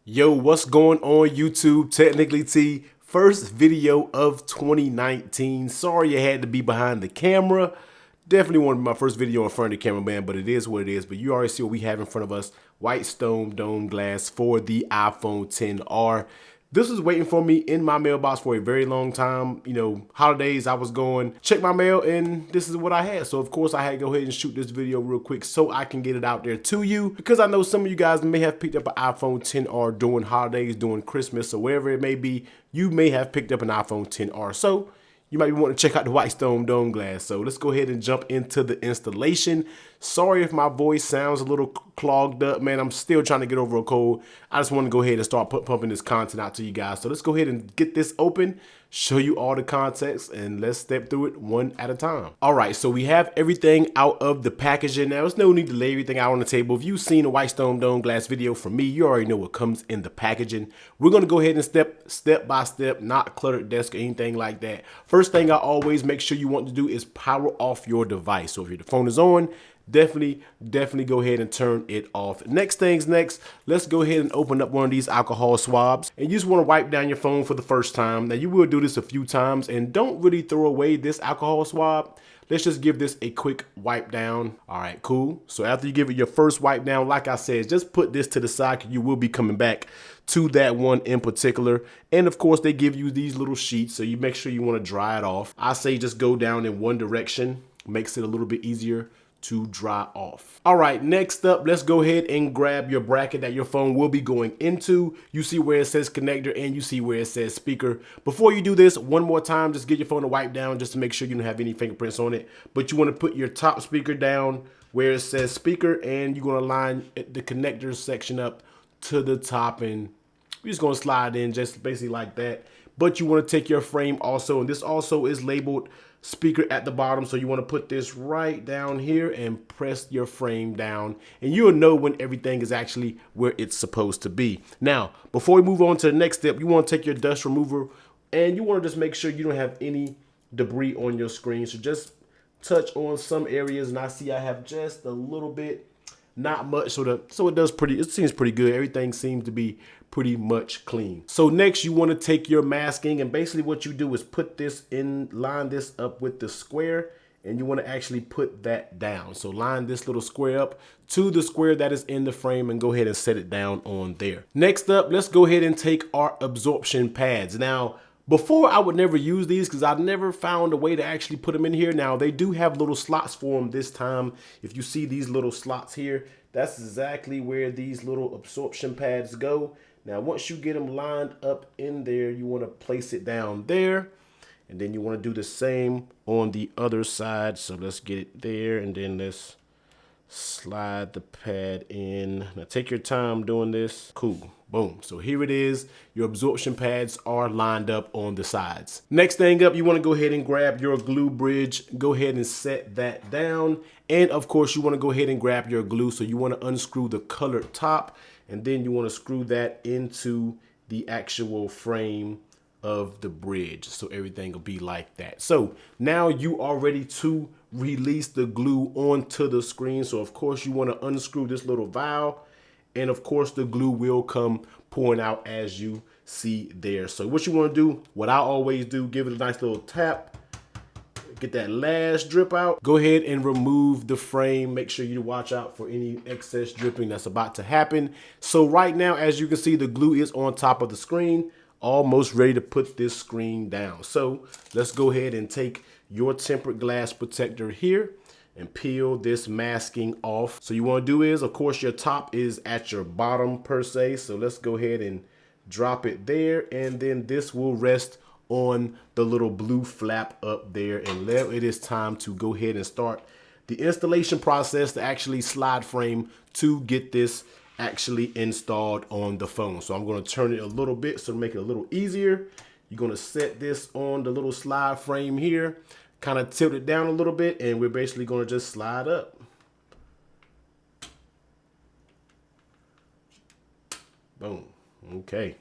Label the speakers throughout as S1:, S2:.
S1: Yo, what's going on YouTube? Technically T, first video of 2019. Sorry I had to be behind the camera. Definitely wanted my first video in front of the camera, man, but it is what it is. But you already see what we have in front of us. Whitestone dome glass for the iPhone XR. This was waiting for me in my mailbox for a very long time. You know, holidays, I was going, check my mail, and this is what I had. So, of course, I had to go ahead and shoot this video real quick so I can get it out there to you. Because I know some of you guys may have picked up an iPhone XR during holidays, during Christmas, or wherever it may be. You may have picked up an iPhone XR. So, you might be wanting to check out the Whitestone dome glass. So let's go ahead and jump into the installation. Sorry if my voice sounds a little clogged up, man. I'm still trying to get over a cold. I just want to go ahead and start pumping this content out to you guys. So let's go ahead and get this open, show you all the context, and let's step through it one at a time. All right, so we have everything out of the packaging now. There's no need to lay everything out on the table. If you've seen a Whitestone dome glass video from me, you already know what comes in the packaging. We're gonna go ahead and step by step, not cluttered desk or anything like that. First thing I always make sure you want to do is power off your device. So if your phone is on, definitely go ahead and turn it off. Next things next, let's go ahead and open up one of these alcohol swabs, and you just want to wipe down your phone for the first time. Now you will do this a few times, and don't really throw away this alcohol swab. Let's just give this a quick wipe down. All right, cool. So after you give it your first wipe down, like I said, just put this to the side. You will be coming back to that one in particular. And of course, they give you these little sheets, so you make sure you want to dry it off. I say just go down in one direction, makes it a little bit easier to dry off. All right, next up, let's go ahead and grab your bracket that your phone will be going into. You see where it says connector and you see where it says speaker. Before you do this, one more time, just get your phone to wipe down just to make sure you don't have any fingerprints on it. But you want to put your top speaker down where it says speaker, and you're going to line the connector section up to the top, and we're just going to slide in just basically like that. But you want to take your frame also, and this also is labeled speaker at the bottom, so you want to put this right down here and press your frame down, and you'll know when everything is actually where it's supposed to be. Now, before we move on to the next step, you want to take your dust remover, and you want to just make sure you don't have any debris on your screen. So just touch on some areas, and I see I have just a little bit, not much, so it seems pretty good. Everything seems to be pretty much clean. So next you want to take your masking, and basically what you do is put this in, line this up with the square, and you want to actually put that down. So line this little square up to the square that is in the frame and go ahead and set it down on there. Next up, let's go ahead and take our absorption pads. Now, before I would never use these because I've never found a way to actually put them in here. Now they do have little slots for them this time. If you see these little slots here, that's exactly where these little absorption pads go. Now once you get them lined up in there, you want to place it down there, and then you want to do the same on the other side. So let's get it there, and then let's slide the pad in. Now take your time doing this. Cool. Boom. So here it is. Your absorption pads are lined up on the sides. Next thing up, you want to go ahead and grab your glue bridge. Go ahead and set that down. And of course, you want to go ahead and grab your glue. So you want to unscrew the colored top, and then you want to screw that into the actual frame of the bridge, so everything will be like that. So now you are ready to release the glue onto the screen. So of course you want to unscrew this little valve, and of course the glue will come pouring out as you see there. So what you want to do, what I always do, give it a nice little tap, get that last drip out. Go ahead and remove the frame. Make sure you watch out for any excess dripping that's about to happen. So right now, as you can see, the glue is on top of the screen, almost ready to put this screen down. So let's go ahead and take your tempered glass protector here and peel this masking off. So you want to do is, of course, your top is at your bottom per se. So let's go ahead and drop it there, and then this will rest on the little blue flap up there, and now it is time to go ahead and start the installation process to actually slide frame to get this actually installed on the phone. So I'm going to turn it a little bit so to make it a little easier. You're going to set this on the little slide frame here, kind of tilt it down a little bit, and we're basically going to just slide up. Boom. Okay.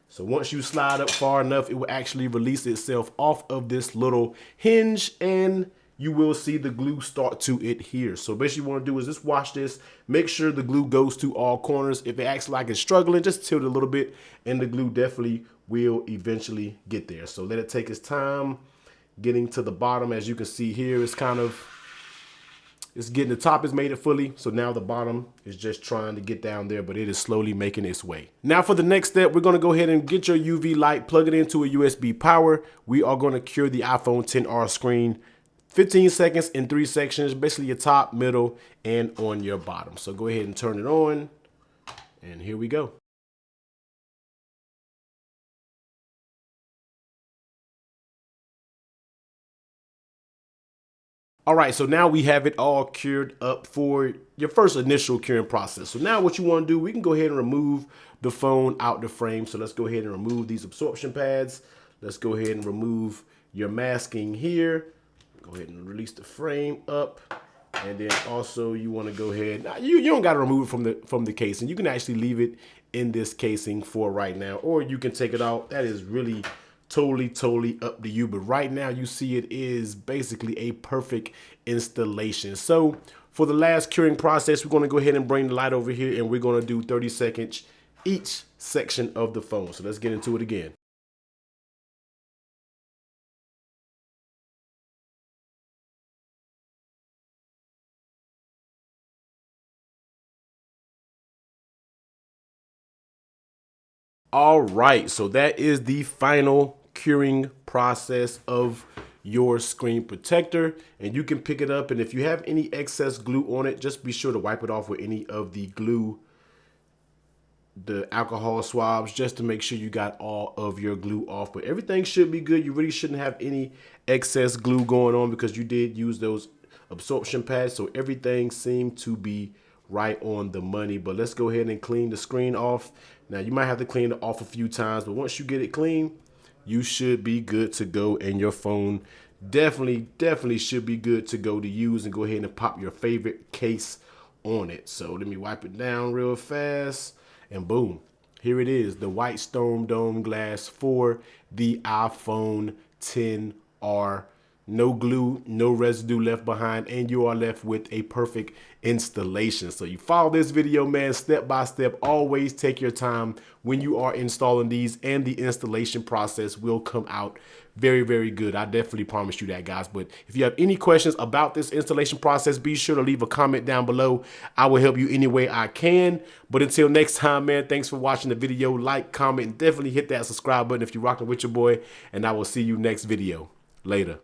S1: So once you slide up far enough, it will actually release itself off of this little hinge, and you will see the glue start to adhere. So basically what you want to do is just watch this, make sure the glue goes to all corners. If it acts like it's struggling, just tilt it a little bit and the glue definitely will eventually get there. So let it take its time getting to the bottom. As you can see here, it's getting, the top has made it fully. So now the bottom is just trying to get down there, but it is slowly making its way. Now for the next step, we're going to go ahead and get your UV light, plug it into a USB power. We are going to cure the iPhone XR screen 15 seconds in 3 sections, basically your top, middle, and on your bottom. So go ahead and turn it on, and here we go. All right, so now we have it all cured up for your first initial curing process. So now what you want to do, we can go ahead and remove the phone out the frame. So let's go ahead and remove these absorption pads. Let's go ahead and remove your masking here. Go ahead and release the frame up. And then also you want to go ahead, now you don't got to remove it from the casing. You can actually leave it in this casing for right now, or you can take it out. That is really totally up to you. But right now you see it is basically a perfect installation. So for the last curing process, we're going to go ahead and bring the light over here, and we're going to do 30 seconds each section of the phone. So let's get into it again. All right, so that is the final curing process of your screen protector, and you can pick it up, and if you have any excess glue on it, just be sure to wipe it off with any of the glue, the alcohol swabs, just to make sure you got all of your glue off. But everything should be good. You really shouldn't have any excess glue going on because you did use those absorption pads, so everything seemed to be right on the money. But let's go ahead and clean the screen off. Now you might have to clean it off a few times, but once you get it clean, you should be good to go, and your phone definitely should be good to go to use. And go ahead and pop your favorite case on it. So let me wipe it down real fast, and boom, here it is, the Whitestone dome glass for the iPhone XR. No glue, no residue left behind, and you are left with a perfect installation. So you follow this video, man, step by step. Always take your time when you are installing these, and the installation process will come out very good. I definitely promise you that, guys. But if you have any questions about this installation process, be sure to leave a comment down below. I will help you any way I can. But until next time, man, thanks for watching the video. Like, comment, and definitely hit that subscribe button if you're rocking with your boy, and I will see you next video. Later.